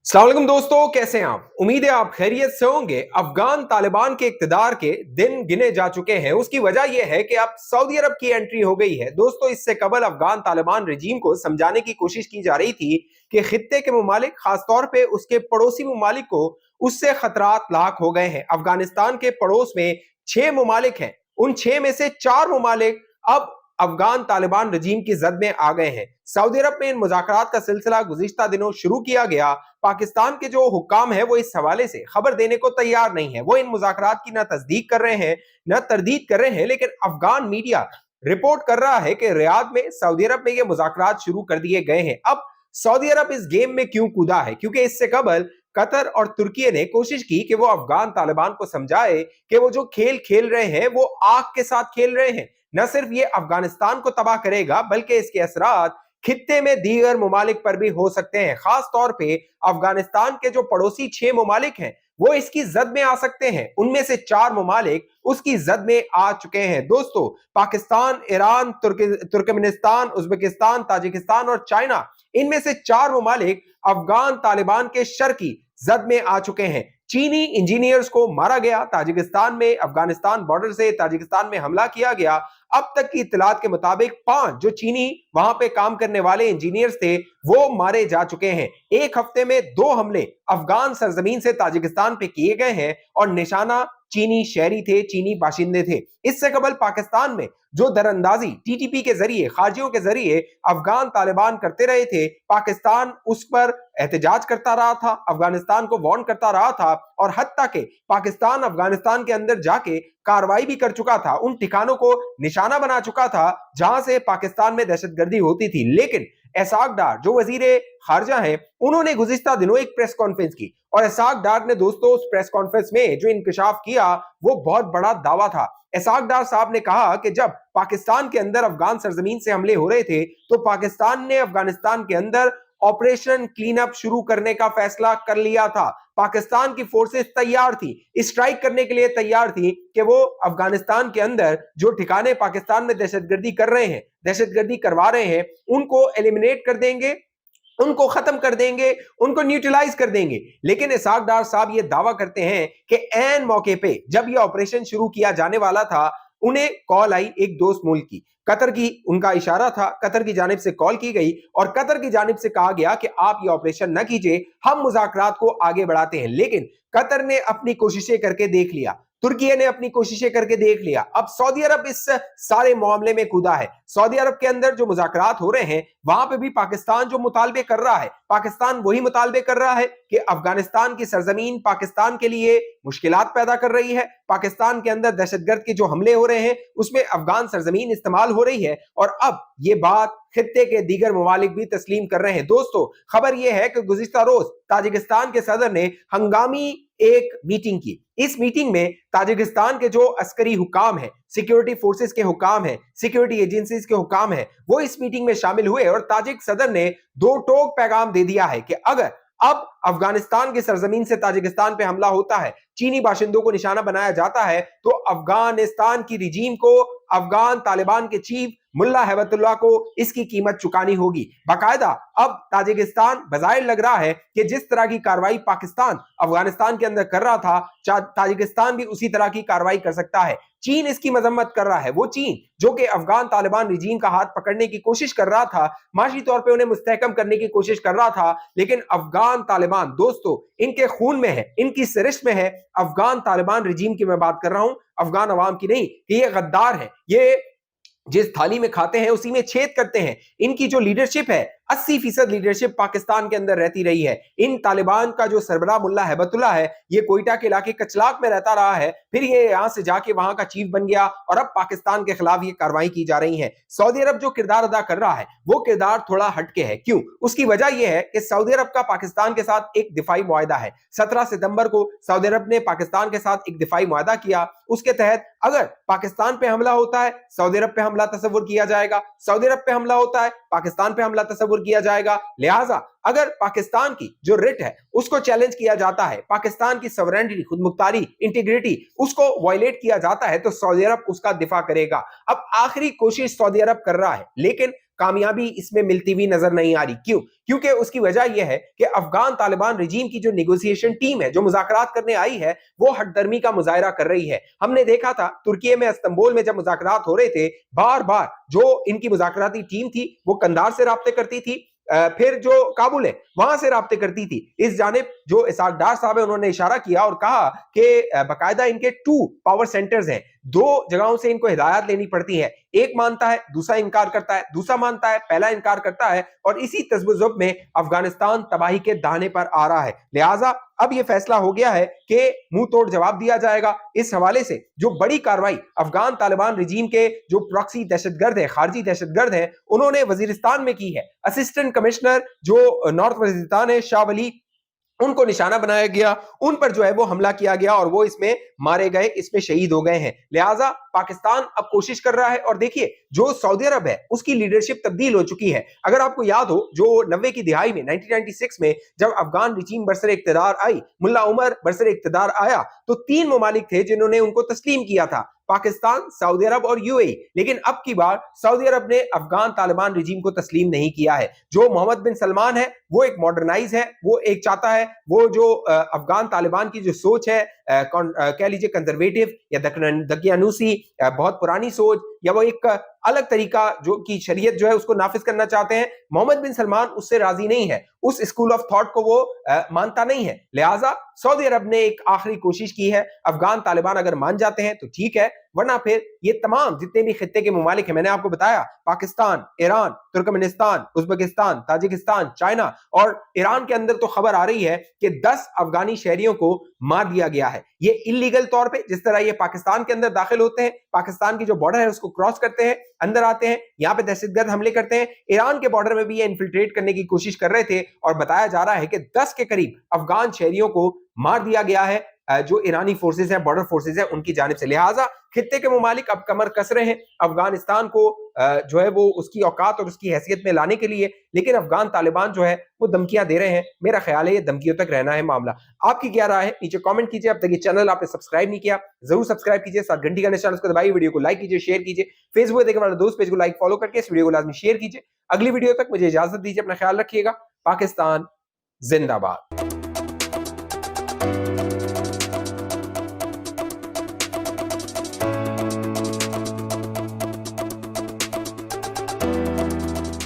अस्सलाम वालेकुम दोस्तों, कैसे हैं आप? उम्मीद है आप खैरियत से होंगे। अफगान तालिबान के इक्तदार के दिन गिने जा चुके हैं। उसकी वजह यह है कि अब सऊदी अरब की एंट्री हो गई है। दोस्तों, इससे कबल अफगान तालिबान रजीम को समझाने की कोशिश की जा रही थी कि खित्ते के मुमालिक, खासतौर पे उसके पड़ोसी मुमालिक को उससे खतरात लाक हो गए हैं। अफगानिस्तान के पड़ोस में 6 मुमालिक हैं। उन 6 में से 4 मुमालिक अब अफगान तालिबान रजीम की जद में आ गए हैं। सऊदी अरब में इन मुज़ाकरात का सिलसिला गुज़िश्ता दिनों शुरू किया गया। पाकिस्तान के जो हुक्काम है वो इस हवाले से खबर देने को तैयार नहीं है। वो इन मुज़ाकरात की न तस्दीक कर रहे हैं, न तरदीद कर रहे हैं, लेकिन अफगान मीडिया रिपोर्ट कर रहा है कि रियाद में, सऊदी अरब में ये मुज़ाकरात शुरू कर दिए गए हैं। अब सऊदी अरब इस गेम में क्यों कूदा है? क्योंकि इससे कबल कतर और तुर्की ने कोशिश की कि वो अफगान तालिबान को समझाए कि वो जो खेल खेल रहे हैं वो आग के साथ खेल रहे हैं। न सिर्फ ये अफगानिस्तान को तबाह करेगा, बल्कि इसके असरात खित्ते में दीगर मुमालिक पर भी हो सकते हैं। खास तौर पे अफगानिस्तान के जो पड़ोसी 6 मुमालिक हैं वो इसकी जद में आ सकते हैं। उनमें से 4 मुमालिक उसकी जद में आ चुके हैं। दोस्तों, Pakistan, Iran, Turkmenistan, Uzbekistan, Tajikistan और चाइना, इनमें से 4 मुमालिक अफगान तालिबान के शर की जद में आ चुके हैं। चीनी इंजीनियर्स को मारा गया। ताजिकिस्तान में अफगानिस्तान बॉर्डर से ताजिकिस्तान में हमला किया गया। अब तक की इत्तलात के मुताबिक 5 जो चीनी वहां पे काम करने वाले इंजीनियर्स थे वो मारे जा चुके हैं। एक हफ्ते में 2 हमले अफगान सरजमीन से ताजिकिस्तान पे किए गए हैं और निशाना चीनी शहरी थे, चीनी बाशिंदे थे। इससे कबल पाकिस्तान में जो दरअंदाजी टीटीपी के जरिए, खारजियों के जरिए अफगान तालिबान करते रहे थे, पाकिस्तान उस पर एहतजाज करता रहा था, अफगानिस्तान को वार्न करता रहा था और हत्ता के पाकिस्तान अफगानिस्तान के अंदर जाके कार्रवाई भी कर चुका था, उन ठिकानों को निशाना बना चुका था जहां से पाकिस्तान में दहशतगर्दी होती थी। लेकिन एसाक डार जो वजीरे खारजा हैं, उन्होंने गुज़िश्ता दिनों एक प्रेस कॉन्फ्रेंस की और एसाक डार ने दोस्तों उस प्रेस कॉन्फ्रेंस में जो इंकशाफ किया वो बहुत बड़ा दावा था। एसाक डार साहब ने कहा कि जब पाकिस्तान के अंदर अफगान सरजमीन से हमले हो रहे थे तो पाकिस्तान ने अफगानिस्तान के अंदर ऑपरेशन क्लीन अप शुरू करने का फैसला कर लिया था। पाकिस्तान की फोर्सेस तैयार थी, स्ट्राइक करने के लिए तैयार थी कि वो अफगानिस्तान के अंदर जो ठिकाने पाकिस्तान में दहशतगर्दी कर रहे हैं, दहशतगर्दी करवा रहे हैं, उनको एलिमिनेट कर देंगे, उनको खत्म कर देंगे, उनको न्यूट्रलाइज कर देंगे। लेकिन इसाक डार साहब ये दावा करते हैं कि ऐन मौके पे जब ये ऑपरेशन शुरू किया जाने वाला था, उन्हें कॉल आई एक दोस्त मुल्क की, कतर की, उनका इशारा था, कतर की जानिब से कॉल की गई और कतर की जानिब से कहा गया कि आप ये ऑपरेशन न कीजिए, हम मुज़ाकरात को आगे बढ़ाते हैं। लेकिन कतर ने अपनी कोशिशें करके देख लिया, तुर्की ने अपनी कोशिशें करके देख लिया। अब सऊदी अरब इस सारे मामले में कूदा है। सऊदी अरब के अंदर जो मुज़ाकरात हो रहे हैं वहां पे भी पाकिस्तान जो मुतालबे कर रहा है, पाकिस्तान वही मुतालबे कर रहा है कि अफगानिस्तान की सरजमीन पाकिस्तान के लिए मुश्किलात पैदा कर रही है। पाकिस्तान के अंदर दहशतगर्द के जो हमले हो रहे हैं उसमें अफगान सरजमीन इस्तेमाल हो रही है और अब ये बात खित्ते के दीगर ममालिक भी तस्लीम कर रहे हैं। दोस्तों, खबर यह है कि गुज़िश्ता रोज ताजिकिस्तान के सदर ने हंगामी एक मीटिंग की। इस मीटिंग में ताजिकिस्तान के जो अस्करी हुकाम है, सिक्योरिटी फोर्सेस के हुकाम है, सिक्योरिटी एजेंसीज के हुकाम है, वो इस मीटिंग में शामिल हुए और ताजिक सदर ने 2 टोक पैगाम दे दिया है कि अगर अब अफगानिस्तान की सरजमीन से ताजिकिस्तान पे हमला होता है, चीनी बाशिंदों को निशाना बनाया जाता है, तो अफगानिस्तान की रिजीम को, अफगान तालिबान के चीफ मुल्ला हैबतुल्लाह को इसकी कीमत चुकानी होगी। बाकायदा अब ताजिकिस्तान बज़ाहिर लग रहा है कि जिस तरह की कार्रवाई पाकिस्तान अफगानिस्तान के अंदर कर रहा था, ताजिकिस्तान भी उसी तरह की कार्रवाई कर सकता है। चीन इसकी मजम्मत कर रहा है, वो चीन जो कि अफगान तालिबान रिजीम का हाथ पकड़ने की कोशिश कर रहा था, माशी तौर पे उन्हें मुस्तहकम करने की कोशिश कर रहा था। लेकिन अफगान तालिबान दोस्तों इनके खून में है, इनकी सरिश्त में है। अफगान तालिबान रिजीम की मैं बात कर रहा हूं, अफगान अवाम की नहीं, कि ये गद्दार है, ये जिस थाली में खाते हैं उसी में छेद करते हैं। इनकी जो लीडरशिप है, 80% लीडरशिप पाकिस्तान के अंदर रहती रही है। इन तालिबान का जो सरबराह मुल्ला हैबतुल्लाह है, ये कोयटा के इलाके कचलाक में रहता रहा है, फिर ये यहां से जाके वहां का चीफ बन गया और अब पाकिस्तान के खिलाफ ये कार्रवाई की जा रही है। सऊदी अरब जो किरदार अदा कर रहा है वो किरदार थोड़ा हटके है। क्यों? उसकी वजह यह है कि सऊदी अरब का पाकिस्तान के साथ एक दिफाई मुआहदा है। 17 सितंबर को सऊदी अरब ने पाकिस्तान के साथ एक दिफाई मुआहदा किया। उसके तहत अगर पाकिस्तान पे हमला होता है, सऊदी अरब पे हमला तस्वुर किया जाएगा, सऊदी अरब पे हमला होता है, पाकिस्तान पे हमला तस्वुर किया जाएगा। लिहाजा अगर पाकिस्तान की जो रिट है उसको चैलेंज किया जाता है, पाकिस्तान की सॉवरेनिटी, खुदमुख्तारी, इंटीग्रिटी उसको वायलेट किया जाता है, तो सऊदी अरब उसका दिफा करेगा। अब आखिरी कोशिश सऊदी अरब कर रहा है, लेकिन कामयाबी इसमें मिलती हुई नजर नहीं आ रही। क्यों? क्योंकि उसकी वजह यह है कि अफगान तालिबान रजीम की जो नेगोशिएशन टीम है, जो मुज़ाकरात करने आई है, वो हठधर्मी का मुजाहिरा कर रही है। हमने देखा था तुर्की में इस्तांबुल में जब मुज़ाकरात हो रहे थे, बार बार जो इनकी मुज़ाकराती टीम थी वो कंधार से राब्ते करती थी, फिर जो काबुल है वहां से राब्ते करती थी। इस जानिब जो इसाक डार साहब है उन्होंने इशारा किया और कहा कि बाकायदा इनके 2 पावर सेंटर्स हैं, 2 जगहों से इनको हिदायत लेनी पड़ती है, एक मानता है दूसरा इनकार करता है, दूसरा मानता है पहला इनकार करता है, और इसी तज़ब्ज़ुब में अफगानिस्तान तबाही के दाने पर आ रहा है। लिहाजा अब यह फैसला हो गया है कि मुंह तोड़ जवाब दिया जाएगा। इस हवाले से जो बड़ी कार्रवाई अफगान तालिबान रजीम के जो प्रॉक्सी दहशतगर्द है, खारजी दहशतगर्द है, उन्होंने वजीरिस्तान में की है। असिस्टेंट कमिश्नर जो नॉर्थ वजीरिस्तान है, शाह वली, उनको निशाना बनाया गया, उन पर जो है वो हमला किया गया और वो इसमें मारे गए, इसमें शहीद हो गए हैं। लिहाजा पाकिस्तान अब कोशिश कर रहा है, और देखिए जो सऊदी अरब है उसकी लीडरशिप तब्दील हो चुकी है। अगर आपको याद हो जो 90 की दिहाई में 1996 में जब अफगान रजीम बरसर इख्तियार आई, मुल्ला उमर बरसर इख्तियार आया, तो 3 ममालिक थे जिन्होंने उनको तस्लीम किया था, पाकिस्तान, सऊदी अरब और यूएई। लेकिन अब की बार सऊदी अरब ने अफगान तालिबान रजीम को तस्लीम नहीं किया है। जो मोहम्मद बिन सलमान है वो एक मॉडर्नाइज है, वो एक चाहता है वो जो अफगान तालिबान की जो सोच है, कह लीजिए कंजर्वेटिव या दकियानूसी, बहुत पुरानी सोच, या वो एक अलग तरीका जो कि शरीयत जो है उसको नाफिज करना चाहते हैं, मोहम्मद बिन सलमान उससे राजी नहीं है, उस स्कूल ऑफ थॉट को वो मानता नहीं है। लिहाजा सऊदी अरब ने एक आखिरी कोशिश की है। अफगान तालिबान अगर मान जाते हैं तो ठीक है, वरना फिर ये तमाम जितने भी खित्ते के ममालिक हैं, मैंने आपको बताया Pakistan, Iran, Turkmenistan, Uzbekistan, Tajikistan, China, और ईरान के अंदर तो खबर आ रही है कि 10 अफगानी शहरियों को मार दिया गया है। ये इलीगल तौर पे, जिस तरह ये पाकिस्तान के अंदर दाखिल होते हैं, पाकिस्तान की जो बॉर्डर है उसको क्रॉस करते हैं, अंदर आते हैं, यहाँ पे दहशतगर्द हमले करते हैं। ईरान के बॉर्डर में भी ये इन्फिल्ट्रेट करने की कोशिश कर रहे थे, और बताया जा रहा है कि 10 के करीब अफगान शहरियों को मार दिया गया है जो ईरानी फोर्सेस हैं, बॉर्डर फोर्सेस हैं, उनकी जानिब से। लिहाजा खित्ते के मुमालिक अब कमर कस रहे हैं अफगानिस्तान को जो है वो उसकी औकात और उसकी हैसियत में लाने के लिए, लेकिन अफगान तालिबान जो है वो धमकियां दे रहे हैं। मेरा ख्याल है ये धमकियों तक रहना है मामला। आपकी क्या राय है नीचे कमेंट कीजिए। अब तक ये चैनल आपने सब्सक्राइब नहीं किया, जरूर सब्सक्राइब कीजिए, साथ घंटी का निशान उसको दबाइए, वीडियो को लाइक कीजिए, शेयर कीजिए, फेसबुक देखने वाले दोस्त पेज को लाइक फॉलो करके इस वीडियो को लाजमी शेयर कीजिए। अगली वीडियो तक मुझे इजाजत दीजिए, अपना ख्याल रखिएगा। पाकिस्तान जिंदाबाद।